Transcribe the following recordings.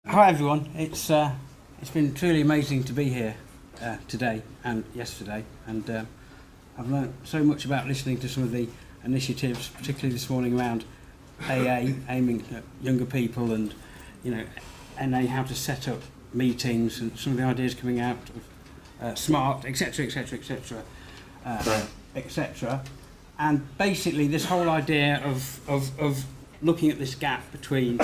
Hi everyone, it's been truly amazing to be here today and yesterday, and I've learnt so much about listening to some of the initiatives, particularly this morning around AA, aiming at younger people, and NA, how to set up meetings, and some of the ideas coming out of SMART, etc, etc, etc, etc. And basically this whole idea of looking at this gap between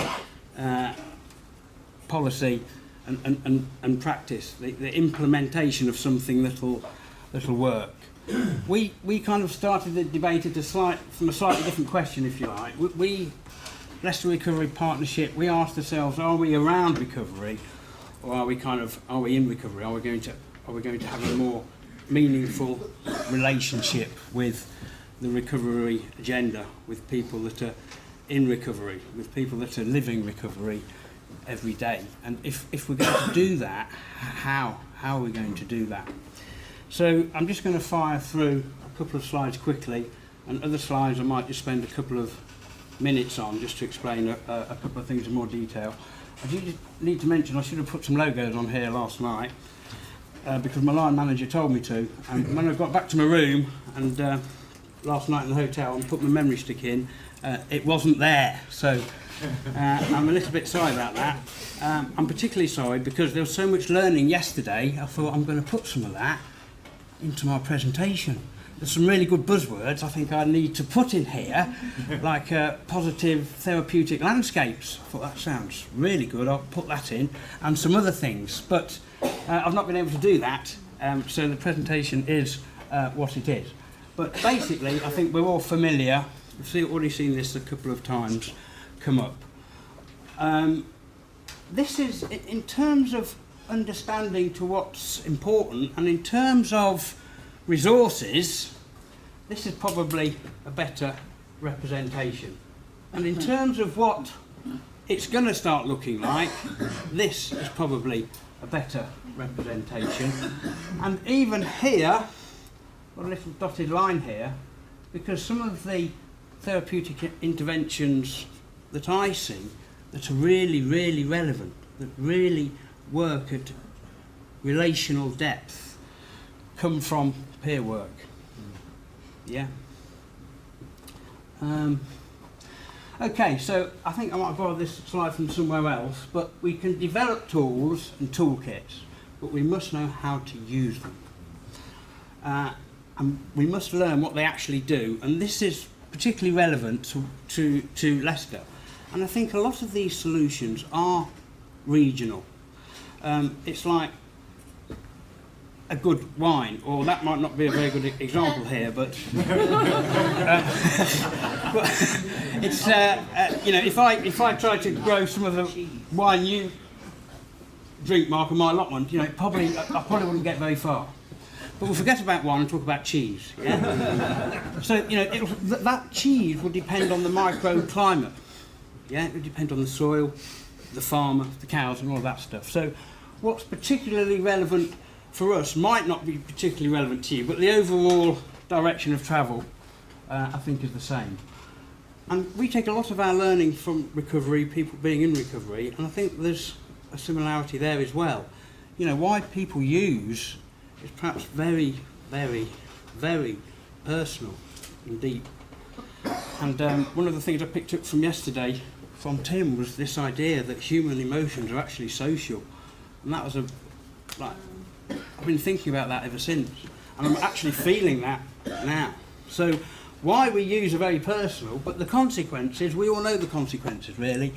policy and practice, the implementation of something that'll work. We kind of started the debate from a slightly different question, if you like. We Leicester Recovery Partnership, we asked ourselves, are we around recovery, or are we in recovery? Are we going to have a more meaningful relationship with the recovery agenda, with people that are in recovery, with people that are living recovery every day? And if we're going to do that, how are we going to do that? So I'm just going to fire through a couple of slides quickly, and other slides I might just spend a couple of minutes on, just to explain a couple of things in more detail. I do need to mention I should have put some logos on here last night, because my line manager told me to, and when I got back to my room and last night in the hotel and put my memory stick in, it wasn't there. So I'm a little bit sorry about that. I'm particularly sorry because there was so much learning yesterday. I thought I'm going to put some of that into my presentation. There's some really good buzzwords I think I need to put in here, like positive therapeutic landscapes. I thought that sounds really good, I'll put that in, and some other things, but I've not been able to do that, so the presentation is what it is. But basically I think we're all familiar, we've already seen this a couple of times come up. This is, in terms of understanding to what's important, and in terms of resources, this is probably a better representation. And in terms of what it's going to start looking like, this is probably a better representation. And even here, a little dotted line here, because some of the therapeutic interventions that I see that are really, really relevant, that really work at relational depth, come from peer work. Yeah. Okay, so I think I might borrow this slide from somewhere else, but we can develop tools and toolkits, but we must know how to use them. And we must learn what they actually do, and this is particularly relevant to Leicester. And I think a lot of these solutions are regional. It's like a good wine, or that might not be a very good example here, but it's if I try to grow some of the wine you drink, Mark, on my allotment, I probably wouldn't get very far. But we'll forget about wine and talk about cheese. Yeah? So that cheese will depend on the microclimate. Yeah, it will depend on the soil, the farmer, the cows, and all of that stuff. So what's particularly relevant for us might not be particularly relevant to you, but the overall direction of travel, I think, is the same. And we take a lot of our learning from recovery, people being in recovery, and I think there's a similarity there as well. Why people use is perhaps very, very, very personal and deep. And one of the things I picked up from yesterday from Tim was this idea that human emotions are actually social, and that was I've been thinking about that ever since, and I'm actually feeling that now. So why we use are very personal, but the consequences, we all know the consequences really.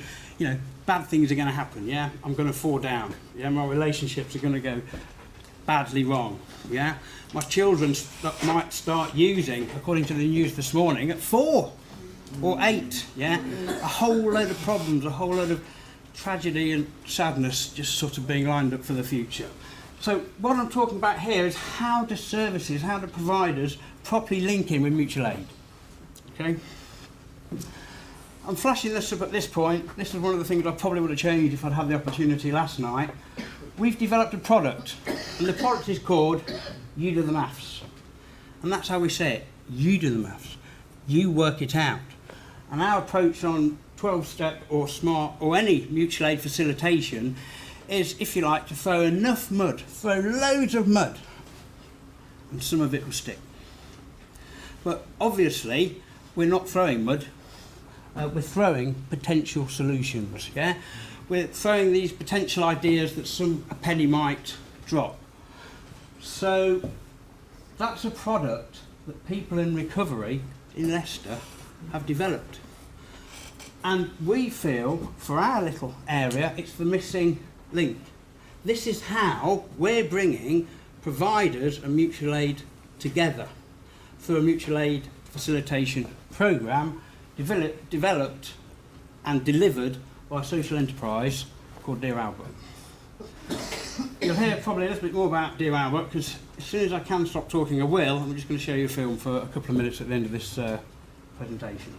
Bad things are going to happen, yeah? I'm going to fall down, yeah? My relationships are going to go badly wrong, yeah? My children might start using, according to the news this morning, at 4 or 8, yeah? A whole load of problems, a whole load of tragedy and sadness just sort of being lined up for the future. So what I'm talking about here is how do services, how do providers properly link in with mutual aid? Okay? I'm flashing this up at this point. This is one of the things I probably would have changed if I'd had the opportunity last night. We've developed a product, and the product is called You Do the Maths. And that's how we say it. You do the maths. You work it out. And our approach on 12-step or SMART or any mutual aid facilitation is, if you like, to throw enough mud, throw loads of mud, and some of it will stick. But obviously, we're not throwing mud, we're throwing potential solutions, yeah? We're throwing these potential ideas that a penny might drop. So that's a product that people in recovery in Leicester have developed. And we feel, for our little area, it's the missing link. This is how we're bringing providers and mutual aid together through a mutual aid facilitation programme developed and delivered by a social enterprise called Dear Albert. You'll hear probably a little bit more about Dear Albert, because as soon as I can stop talking I will. I'm just going to show you a film for a couple of minutes at the end of this presentation.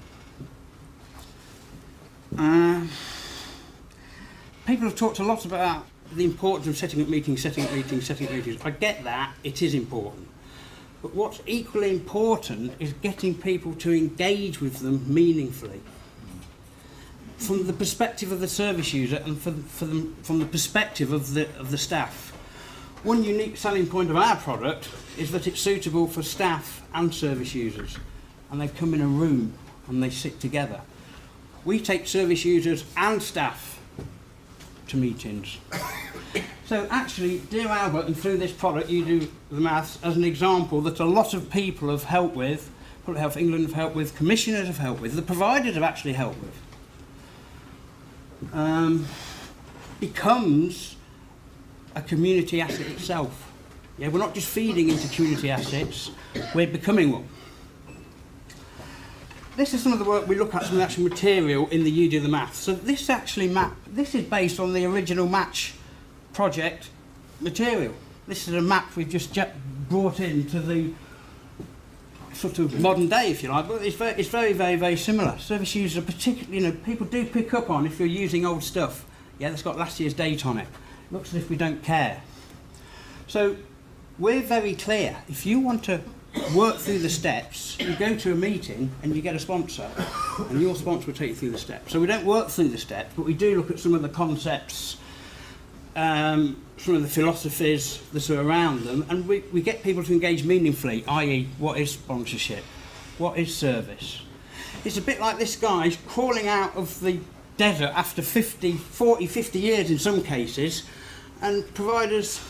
People have talked a lot about the importance of setting up meetings. I get that, it is important. But what's equally important is getting people to engage with them meaningfully. From the perspective of the service user and from the perspective of the staff. One unique selling point of our product is that it's suitable for staff and service users. And they come in a room and they sit together. We take service users and staff to meetings. So actually, Dear Albert, and through this product you do the maths, as an example that a lot of people have helped with, Public Health England have helped with, commissioners have helped with, the providers have actually helped with, becomes a community asset itself. Yeah, we're not just feeding into community assets, we're becoming one. This is some of the work we look at, some of the actual material in the You Do the Math. So this is based on the original Match project material. This is a map we've just brought into the sort of modern day, if you like, but it's very, very, very similar. Service users are particularly, people do pick up on if you're using old stuff. Yeah, that's got last year's date on it. Looks as if we don't care. So we're very clear. If you want to work through the steps, you go to a meeting and you get a sponsor, and your sponsor will take you through the steps. So we don't work through the steps, but we do look at some of the concepts, some of the philosophies that are around them, and we get people to engage meaningfully, i.e. what is sponsorship, what is service. It's a bit like this guy's crawling out of the desert after 50 years in some cases, and providers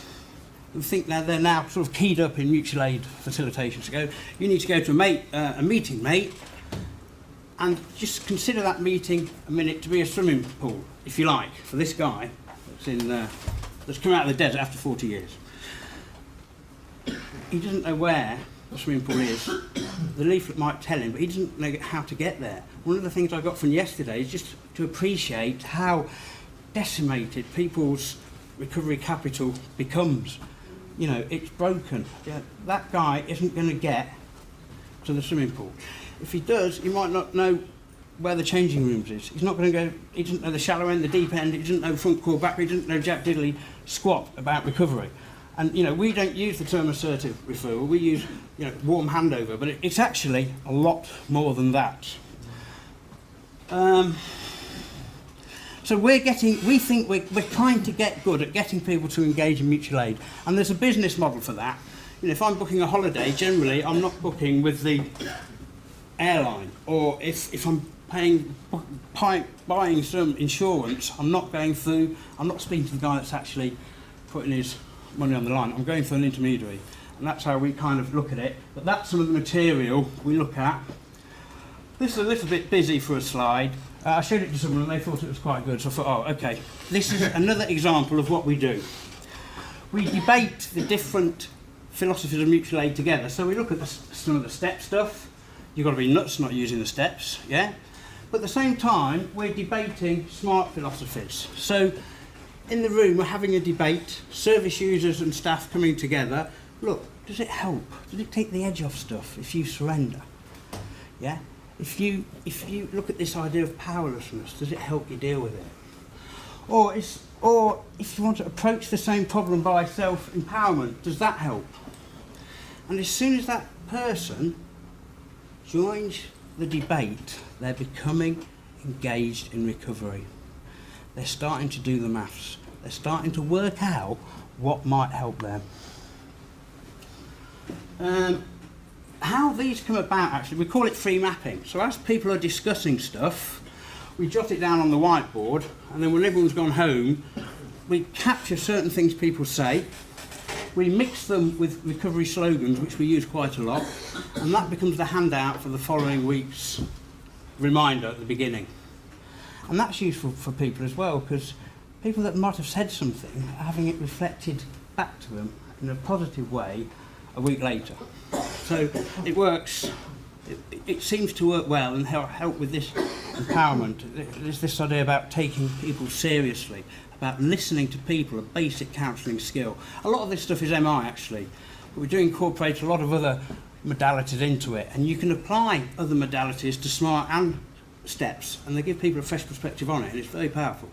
who think they're now sort of keyed up in mutual aid facilitation. So you need to go to a meeting, mate, and just consider that meeting a minute to be a swimming pool, if you like, for this guy that's come out of the desert after 40 years. He doesn't know where the swimming pool is. The leaflet might tell him, but he doesn't know how to get there. One of the things I got from yesterday is just to appreciate how decimated people's recovery capital becomes. It's broken. Yeah, that guy isn't going to get to the swimming pool. If he does, he might not know where the changing rooms is. He's not going to go, he doesn't know the shallow end, the deep end, he doesn't know front core, back, he doesn't know jack diddly squat about recovery. And we don't use the term assertive referral, we use warm handover, but it's actually a lot more than that. So we think we're trying to get good at getting people to engage in mutual aid, and there's a business model for that. If I'm booking a holiday, generally I'm not booking with the airline, or if I'm buying some insurance, I'm not speaking to the guy that's actually putting his money on the line. I'm going for an intermediary, and that's how we kind of look at it. But that's some of the material we look at. This is a little bit busy for a slide. I showed it to someone and they thought it was quite good, so I thought, oh, okay. This is another example of what we do. We debate the different philosophies of mutual aid together. So we look at some of the step stuff. You've got to be nuts not using the steps, yeah? But at the same time, we're debating smart philosophies. So in the room, we're having a debate, service users and staff coming together. Look, does it help? Does it take the edge off stuff if you surrender? Yeah? If you look at this idea of powerlessness, does it help you deal with it? Or if you want to approach the same problem by self-empowerment, does that help? And as soon as that person joins the debate, they're becoming engaged in recovery. They're starting to do the maths. They're starting to work out what might help them. How these come about, actually, we call it free mapping. So as people are discussing stuff, we jot it down on the whiteboard, and then when everyone's gone home, we capture certain things people say, we mix them with recovery slogans, which we use quite a lot, and that becomes the handout for the following week's reminder at the beginning. And that's useful for people as well, because people that might have said something are having it reflected back to them in a positive way a week later. So it works, it seems to work well and help with this empowerment. There's this idea about taking people seriously, about listening to people, a basic counselling skill. A lot of this stuff is MI actually, but we do incorporate a lot of other modalities into it, and you can apply other modalities to SMART and STEPS, and they give people a fresh perspective on it, and it's very powerful.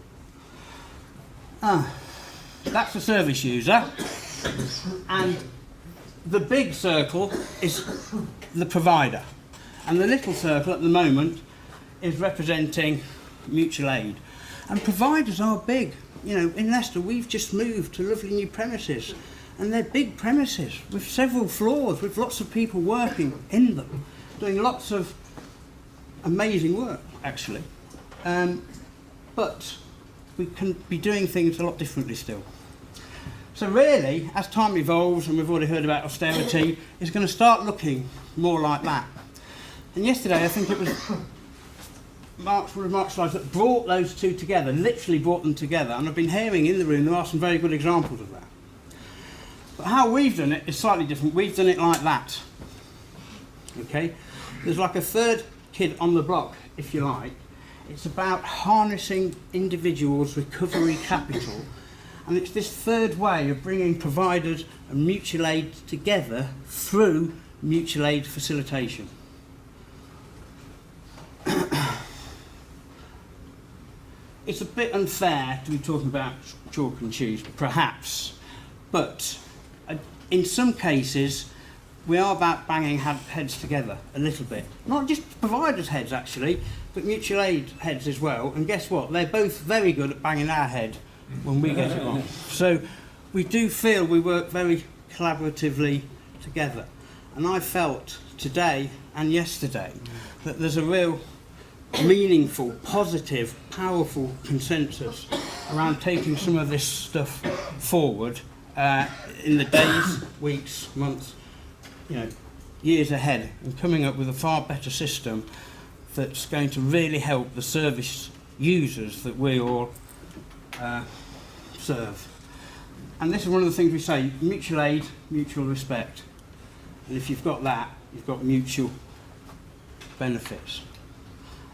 That's the service user, and the big circle is the provider, and the little circle at the moment is representing mutual aid. And providers are big. You know, in Leicester we've just moved to lovely new premises, and they're big premises with several floors, with lots of people working in them, doing lots of amazing work actually. But we can be doing things a lot differently still. So really, as time evolves, and we've already heard about austerity, it's going to start looking more like that. And yesterday, I think it was one of Mark's slides that brought those two together, literally brought them together, and I've been hearing in the room there are some very good examples of that. But how we've done it is slightly different. We've done it like that. Okay? There's like a third kid on the block, if you like. It's about harnessing individuals' recovery capital, and it's this third way of bringing providers and mutual aid together through mutual aid facilitation. It's a bit unfair to be talking about chalk and cheese, perhaps, but in some cases we are about banging heads together a little bit. Not just providers' heads actually, but mutual aid heads as well, and guess what? They're both very good at banging our head when we get it wrong. So we do feel we work very collaboratively together, and I felt today and yesterday that there's a real meaningful, positive, powerful consensus around taking some of this stuff forward in the days, weeks, months, years ahead, and coming up with a far better system that's going to really help the service users that we all serve. And this is one of the things we say: mutual aid, mutual respect. And if you've got that, you've got mutual benefits.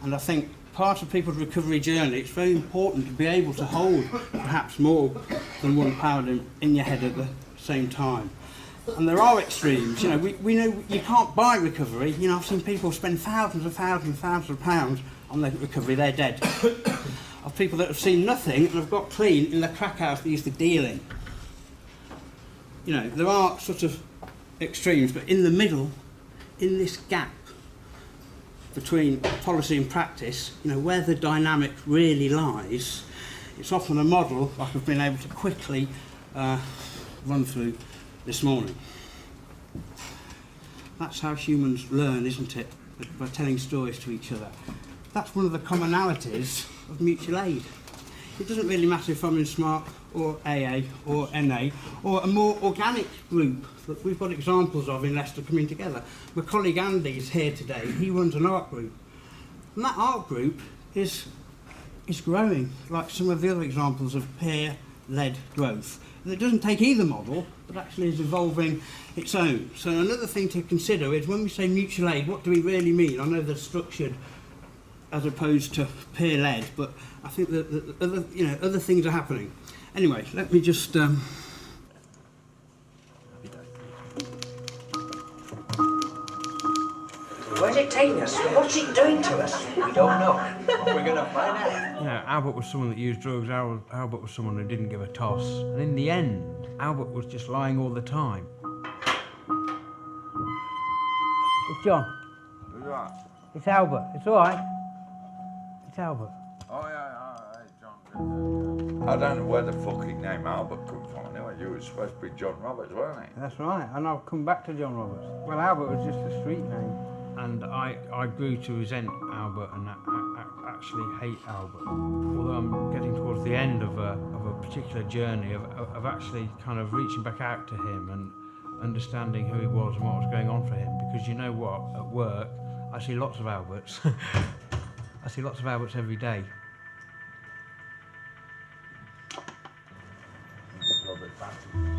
And I think part of people's recovery journey, it's very important to be able to hold perhaps more than one paradigm in your head at the same time. And there are extremes. We know you can't buy recovery. I've seen people spend thousands and thousands and thousands of pounds on their recovery, they're dead. Of people that have seen nothing and have got clean in the crack house they used to deal in. There are sort of extremes, but in the middle, in this gap between policy and practice, where the dynamic really lies, it's often a model like I've been able to quickly run through this morning. That's how humans learn, isn't it? By telling stories to each other. That's one of the commonalities of mutual aid. It doesn't really matter if I'm in SMART or AA or NA or a more organic group that we've got examples of in Leicester coming together. My colleague Andy is here today. He runs an art group. And that art group is growing, like some of the other examples of peer-led growth. And it doesn't take either model, but actually is evolving its own. So another thing to consider is when we say mutual aid, what do we really mean? I know they're structured as opposed to peer-led, but I think that other things are happening. Anyway, let me just Where's it taking us? What's it doing to us? We don't know. We're going to find out. Albert was someone that used drugs. Albert was someone who didn't give a toss. And in the end, Albert was just lying all the time. It's John. It's Albert. It's all right. It's Albert. Oh, yeah, John. I don't know where the fucking name Albert come from anyway. You were supposed to be John Roberts, weren't you? That's right, and I'll come back to John Roberts. Well, Albert was just a street name. And I grew to resent Albert and actually hate Albert. Although I'm getting towards the end of a particular journey of actually kind of reaching back out to him and understanding who he was and what was going on for him. Because you know what, at work, I see lots of Alberts. I see lots of Alberts every day.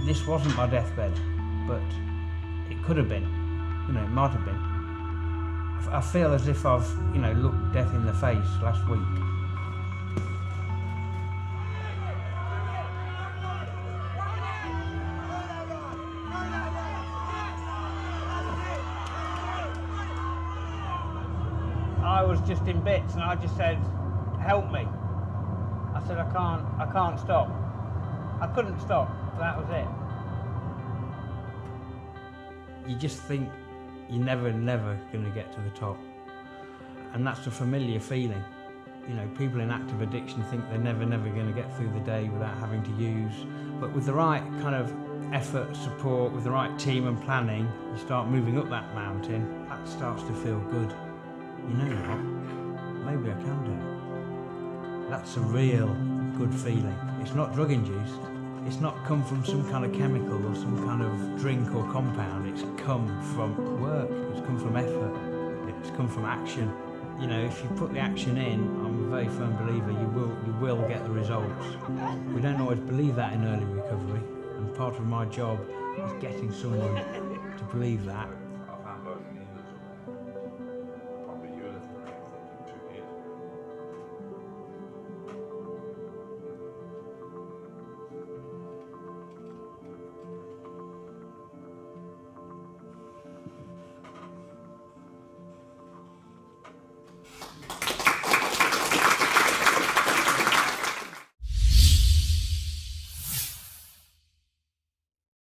This wasn't my deathbed, but it could have been. You know, it might have been. I feel as if I've, you know, looked death in the face last week. I was just in bits and I just said, help me. I said, I can't stop. I couldn't stop, that was it. You just think you're never going to get to the top. And that's a familiar feeling. You know, people in active addiction think they're never going to get through the day without having to use. But with the right kind of effort, support, with the right team and planning, you start moving up that mountain, that starts to feel good. You know what? Maybe I can do it. That's a real good feeling. It's not drug induced. It's not come from some kind of chemical or some kind of drink or compound. It's come from work. It's come from effort. It's come from action. You know, if you put the action in, I'm a very firm believer you will get the results. We don't always believe that in early recovery, and part of my job is getting someone to believe that.